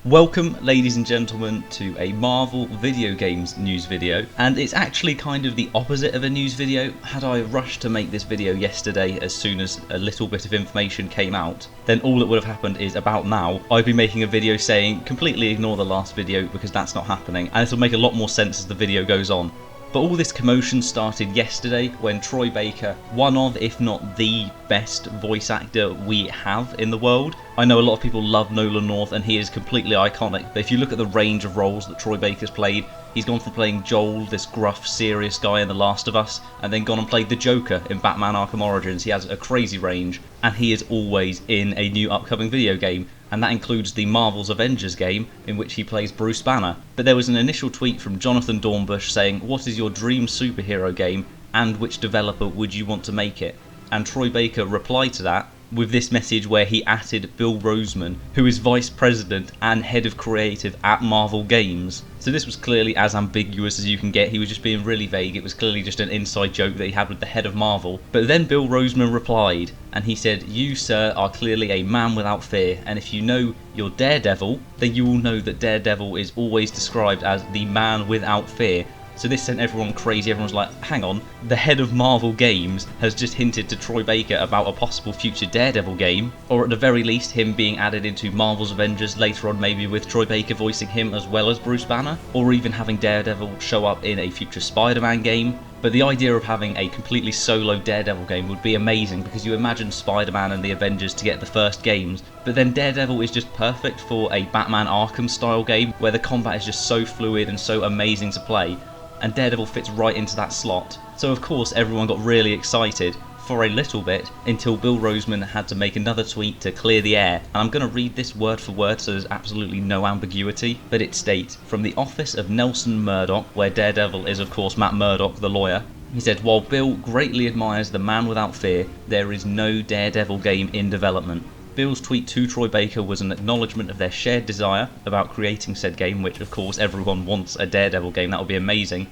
Welcome, ladies and gentlemen, to a Marvel video games news video, and it's actually kind of the opposite of a news video. Had I rushed to make this video yesterday as soon as a little bit of information came out, then all that would have happened is about now I'd be making a video saying completely ignore the last video because that's not happening, and it'll make a lot more sense as the video goes on. But all this commotion started yesterday when Troy Baker, one of, if not the best voice actor we have in the world. I know a lot of people love Nolan North and he is completely iconic, but if you look at the range of roles that Troy Baker's played, he's gone from playing Joel, this gruff, serious guy in The Last of Us, and then gone and played the Joker in Batman Arkham Origins. He has a crazy range, and he is always in a new upcoming video game, and that includes the Marvel's Avengers game, in which he plays Bruce Banner. But there was an initial tweet from Jonathan Dornbush saying, "What is your dream superhero game, and which developer would you want to make it?" And Troy Baker replied to that with this message where he atted Bill Roseman, who is Vice President and Head of Creative at Marvel Games. So this was clearly as ambiguous as you can get. He was just being really vague. It was clearly just an inside joke that he had with the head of Marvel. But then Bill Roseman replied, and he said, "You, sir, are clearly a man without fear, and if you know your Daredevil, then you will know that Daredevil is always described as the man without fear." So this sent everyone crazy. Everyone's like, hang on, the head of Marvel Games has just hinted to Troy Baker about a possible future Daredevil game, or at the very least him being added into Marvel's Avengers later on, maybe with Troy Baker voicing him as well as Bruce Banner, or even having Daredevil show up in a future Spider-Man game. But the idea of having a completely solo Daredevil game would be amazing, because you imagine Spider-Man and the Avengers to get the first games, but then Daredevil is just perfect for a Batman Arkham style game where the combat is just so fluid and so amazing to play, and Daredevil fits right into that slot. So of course everyone got really excited for a little bit until Bill Roseman had to make another tweet to clear the air, and I'm going to read this word for word so there's absolutely no ambiguity, but it states, "From the office of Nelson Murdoch," where Daredevil is of course Matt Murdock, the lawyer. He said, "While Bill greatly admires the man without fear, there is no Daredevil game in development." Bill's tweet to Troy Baker was an acknowledgement of their shared desire about creating said game, which of course everyone wants a Daredevil game, that would be amazing,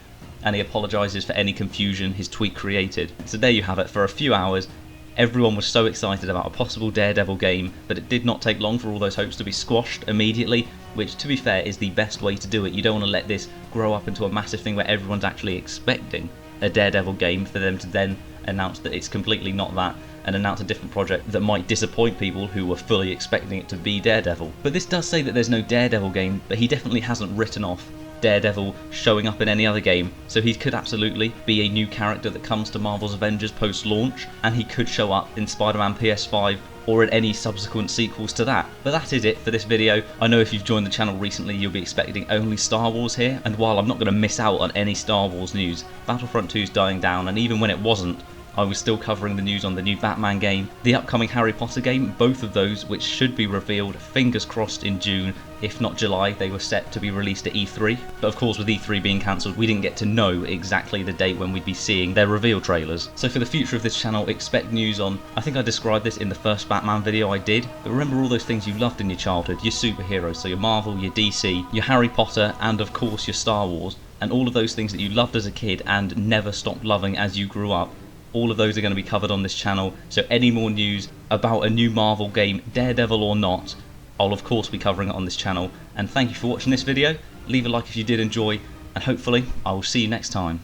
and he apologises for any confusion his tweet created. So there you have it. For a few hours everyone was so excited about a possible Daredevil game, but it did not take long for all those hopes to be squashed immediately, which to be fair is the best way to do it. You don't want to let this grow up into a massive thing where everyone's actually expecting a Daredevil game for them to then announce that it's completely not that, and announce a different project that might disappoint people who were fully expecting it to be Daredevil. But this does say that there's no Daredevil game, but he definitely hasn't written off Daredevil showing up in any other game, so he could absolutely be a new character that comes to Marvel's Avengers post-launch, and he could show up in Spider-Man PS5 or in any subsequent sequels to that. But that is it for this video. I know if you've joined the channel recently you'll be expecting only Star Wars here, and while I'm not going to miss out on any Star Wars news, Battlefront 2's dying down, and even when it wasn't, I was still covering the news on the new Batman game, the upcoming Harry Potter game, both of those which should be revealed, fingers crossed, in June, if not July. They were set to be released at E3, but of course with E3 being cancelled we didn't get to know exactly the date when we'd be seeing their reveal trailers. So for the future of this channel, expect news on, I think I described this in the first Batman video I did, but remember all those things you loved in your childhood, your superheroes, so your Marvel, your DC, your Harry Potter, and of course your Star Wars, and all of those things that you loved as a kid and never stopped loving as you grew up. All of those are going to be covered on this channel, so any more news about a new Marvel game, Daredevil or not, I'll of course be covering it on this channel. And thank you for watching this video. Leave a like if you did enjoy, and hopefully I will see you next time.